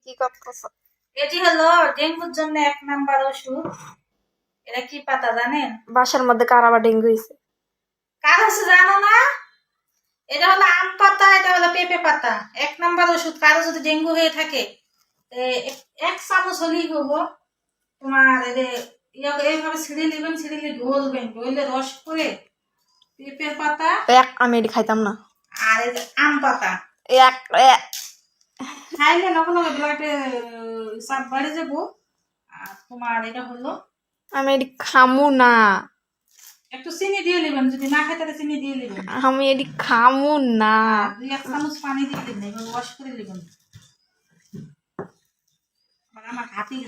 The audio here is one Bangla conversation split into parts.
কি করতেছ? এটি হলো ডেঙ্গুর জন্য 1 নাম্বার ওষুধ। এটা কি পাতা জানেন? বাসার মধ্যে কার আবার ডেঙ্গু হয়েছে? কার হচ্ছে জানো না? এটা হলো আম পাতা, এটা হলো পেঁপে পাতা। 1 নাম্বার ওষুধ। কারো যদি ডেঙ্গু হয়ে থাকে 1 চামচ হলেই হবো। তোমার এইভাবে ছিঁড়ে নেবেন, ছিঁড়ে নিয়ে ঢলবেন, ঢলে রস করে পেঁপের পাতা আমি এটি খাইতাম না। আর এই যে আম পাতা খাইলে নকল ব্লাডে চাপ বাড়ে যাবো। আর তোমার এটা হলো আমি এটি খামু না। একটু চিনি দিয়ে নেবেন, যদি না খাই তাহলে চিনি দিয়ে নেবেন। আমি এটি খামু না। 2-1 চামচ পানি দিয়ে দেবেন, এবার ওয়াশ করে নেবেন। আমার হাতি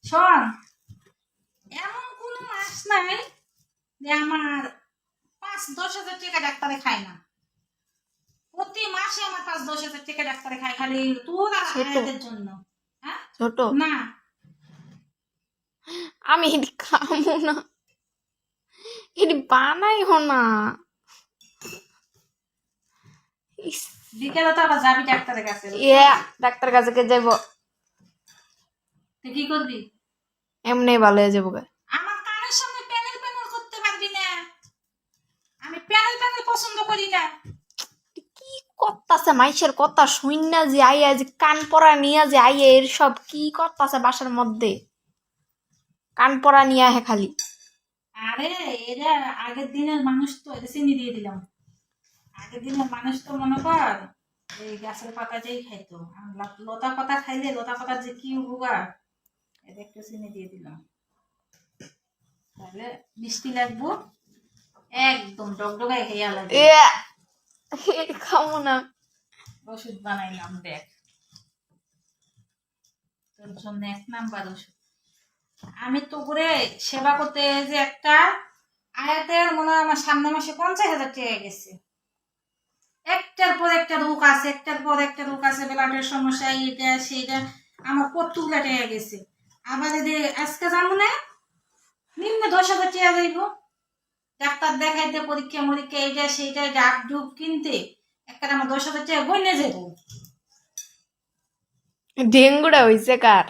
শোন, এমন কোনো মাস নাই যে আমার 5-10 হাজার টাকা ডাক্তারে খায় না। প্রতি মাসে আমার 5-10 হাজার টাকা ডাক্তারে খায়, খালি তোর আর হায়াতের জন্য। হ্যাঁ ছোট না, আমি এটি খামু না। এটি বানাইও না। বিকেলে তো আবার যাবি ডাক্তারের কাছে। ডাক্তার কাছে কে যাইব? তুই কি করবি? এমনি ভালো হয়ে যাবো। আমার কানের সামনে প্যানেল প্যানেল করতে পারবি না। আমি প্যানেল প্যানেল পছন্দ করি না। কি করতাছে মাইশের কথা শুন না, যে আইয়া যে কান পরা নিয়ে যে আইয়া এর সব কি করতাছে বাসার মধ্যে? কান পরা নিয়ে আহে খালি। আরে এরা আগের দিনের মানুষ তো, এটা চিনি দিয়ে দিলাম। আগের দিনের মানুষ তো মনে কর এই গাছের পাতা যেই খাইতো। লতা পাতা খাইলে লতা পাতার যে কি উপকার, এটা একটু চিনি দিয়ে দিলাম। তাহলে মিষ্টি লাগবো, একদম ডগডগায় খেয়া লাগবে। খামো না। ওষুধ বানাইলাম দেখ তোর জন্য 1 নাম্বার ওষুধ। আমি তো করে সেবা করতে যে একটা আয়াতের মনে হয় আমার সামনে মাসে 50,000 টাকা গেছে। একটার পর একটা রোগ আছে, একটার পর একটা রোগ আছে, ব্লাডের সমস্যা, এটা সেইটা, আমার কতগুলা টাকা গেছে। আবার যদি আজকে যাবো না, নিম্ন 10,000 টাকা যাইব ডাক্তার দেখাইতে, পরীক্ষা মরীক্ষা, এইটা সেইটা, ডাব ডুব কিনতে একটা আমার 10,000 টাকা বইনে যাবো। ডেঙ্গুটা হইছে কার?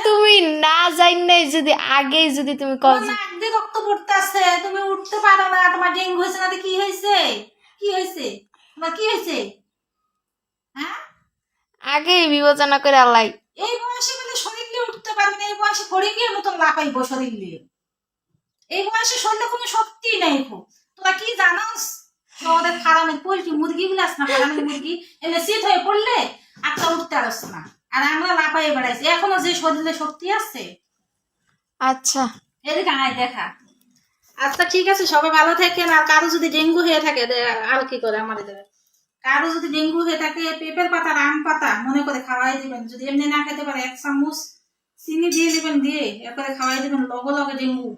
তুমি না জানি নাই, যদি আগে যদি তুমি রক্ত পড়তেছে, তুমি উঠতে পারো না, তোমার ডেঙ্গু হয়েছে না? কি হয়েছে? কি হয়েছে তোমার? কি হয়েছে? হ্যাঁ, আগে বিবেচনা করে আলাই। এই বয়সে মানে শরীর নিয়ে উঠতে পারবে না, এই বয়সে ফড়িকের মতন লাফাইবো শরীর নিয়ে। এই বয়সে শরীরে কোনো শক্তি নেই। তোরা কি জানোস? আমাদের ফার্মের পোল্ট্রি মুরগি গুলো আছে না, ফার্মের মুরগি এমনি শীত হয়ে পড়লে আটটা উঠতে পারছ না, আর আমরা লাফাই বেড়াইছি। এখনো যে শরীরে শক্তি আছে। আচ্ছা এদিকে আয় দেখা। আচ্ছা ঠিক আছে, সবাই ভালো থাকেন। আর কারো যদি ডেঙ্গু হয়ে থাকে, আর কি করে আমাদের কারো যদি ডেঙ্গু হয়ে থাকে, পেঁপের পাতা আর আম পাতা মনে করে খাওয়াই দিবেন। যদি এমনি না খেতে পারে 1 চামচ চিনি দিয়ে দিবেন, দিয়ে এরপরে খাওয়াই দিবেন, লগে লগে ডেঙ্গু